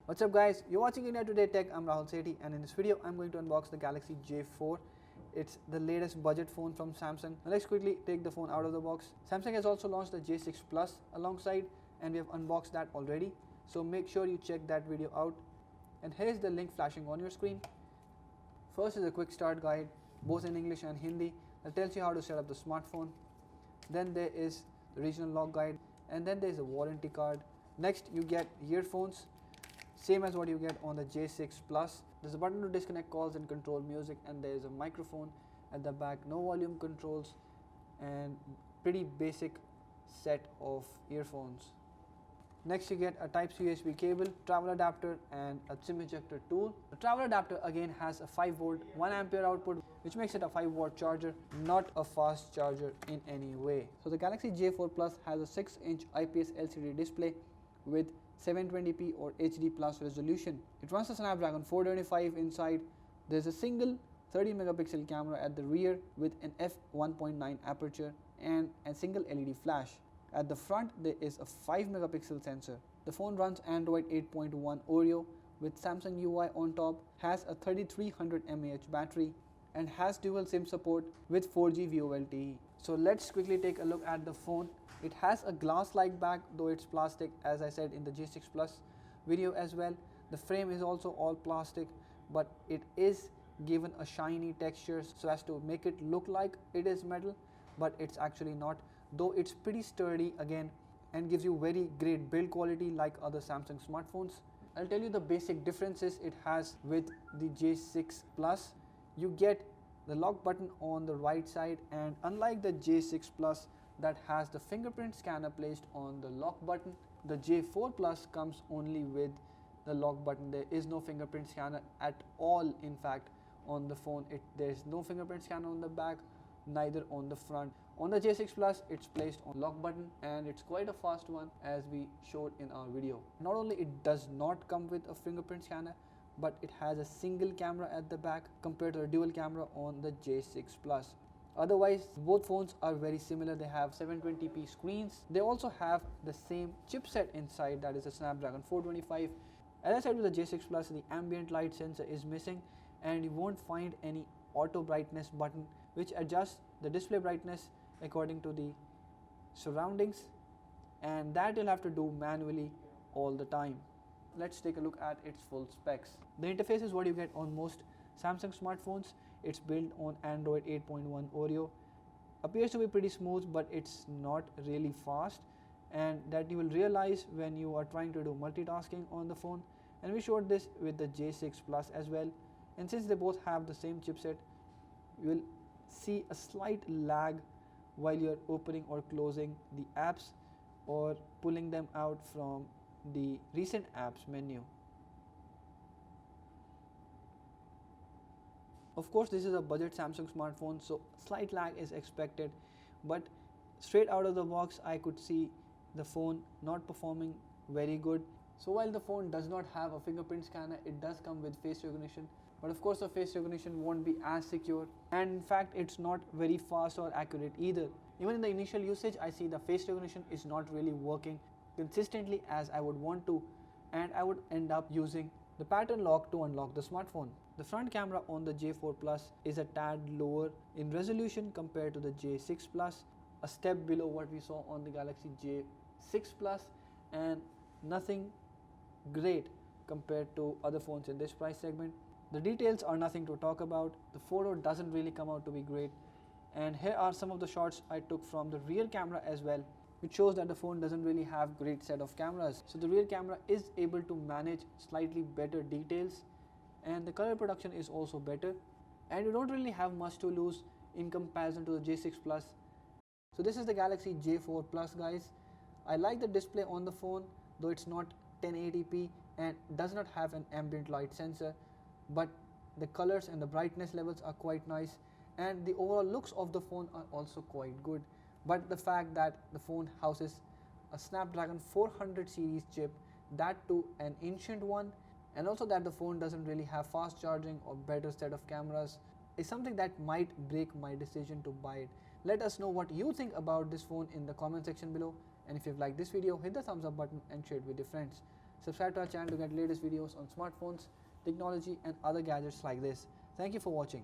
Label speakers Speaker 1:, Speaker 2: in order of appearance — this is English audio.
Speaker 1: What's up guys, you're watching India Today Tech. I'm Rahul Sethi, and in this video I'm going to unbox the Galaxy J4. It's the latest budget phone from Samsung. Now let's quickly take the phone out of the box. Samsung has also launched the J6 Plus alongside, and we have unboxed that already, so make sure you check that video out. And here's the link flashing on your screen. First is a quick start guide, both in English and Hindi, that tells you how to set up the smartphone. Then there is the regional lock guide, and then there is a warranty card. Next you get earphones, same as what you get on the J6 Plus. There's a button to disconnect calls and control music, and there is a microphone at the back, no volume controls, and pretty basic set of earphones. Next you get a Type-C USB cable, travel adapter, and a SIM ejector tool. The travel adapter again has a 5V 1A output, which makes it a 5W charger, not a fast charger in any way. So the Galaxy J4 Plus has a 6-inch IPS LCD display with 720p or HD plus resolution. It runs the Snapdragon 425 inside. There's a single 30-megapixel camera at the rear with an f1.9 aperture and a single LED flash. At the front there is a 5-megapixel sensor. The phone runs Android 8.1 Oreo with Samsung UI on top, has a 3300 mAh battery, and has dual SIM support with 4G VoLTE. So let's quickly take a look at the phone. It has a glass-like back, though it's plastic, as I said in the J6 Plus video as well. The frame is also all plastic, but it is given a shiny texture so as to make it look like it is metal, but it's actually not, though it's pretty sturdy again and gives you very great build quality like other Samsung smartphones. I'll tell you the basic differences it has with the J6 Plus. You get the lock button on the right side, and unlike the J6 Plus that has the fingerprint scanner placed on the lock button, the J4 Plus comes only with the lock button. There is no fingerprint scanner at all, in fact, on the phone. There's no fingerprint scanner on the back, neither on the front. On the J6 Plus, it's placed on lock button, and it's quite a fast one, as we showed in our video. Not only it does not come with a fingerprint scanner, but it has a single camera at the back compared to a dual camera on the J6 Plus. Otherwise, both phones are very similar. They have 720p screens. They also have the same chipset inside, that is a Snapdragon 425. As I said with the J6 Plus, the ambient light sensor is missing, and you won't find any auto brightness button which adjusts the display brightness according to the surroundings, and that you'll have to do manually all the time. Let's take a look at its full specs. The interface is what you get on most Samsung smartphones. It's built on Android 8.1 Oreo. Appears to be pretty smooth, but it's not really fast, and that you will realize when you are trying to do multitasking on the phone. And we showed this with the J6 Plus as well. And since they both have the same chipset, you will see a slight lag while you're opening or closing the apps or pulling them out from the recent apps menu. Of course, this is a budget Samsung smartphone, so slight lag is expected, but straight out of the box I could see the phone not performing very good. So while the phone does not have a fingerprint scanner, it does come with face recognition, but of course the face recognition won't be as secure, and in fact it's not very fast or accurate either. Even in the initial usage, I see the face recognition is not really working consistently as I would want to, and I would end up using the pattern lock to unlock the smartphone. The front camera on the J4 Plus is a tad lower in resolution compared to the J6 Plus, a step below what we saw on the Galaxy J6 Plus, and nothing great compared to other phones in this price segment. The details are nothing to talk about. The photo doesn't really come out to be great, and here are some of the shots I took from the rear camera as well, which shows that the phone doesn't really have great set of cameras. So the rear camera is able to manage slightly better details, and the color production is also better, and you don't really have much to lose in comparison to the J6 Plus. So this is the Galaxy J4 Plus, guys. I like the display on the phone, though it's not 1080p and does not have an ambient light sensor, but the colors and the brightness levels are quite nice, and the overall looks of the phone are also quite good. But the fact that the phone houses a Snapdragon 400 series chip, that too an ancient one, and also that the phone doesn't really have fast charging or better set of cameras, is something that might break my decision to buy it. Let us know what you think about this phone in the comment section below, and if you've liked this video, hit the thumbs up button and share it with your friends. Subscribe to our channel to get latest videos on smartphones, technology and other gadgets like this. Thank you for watching.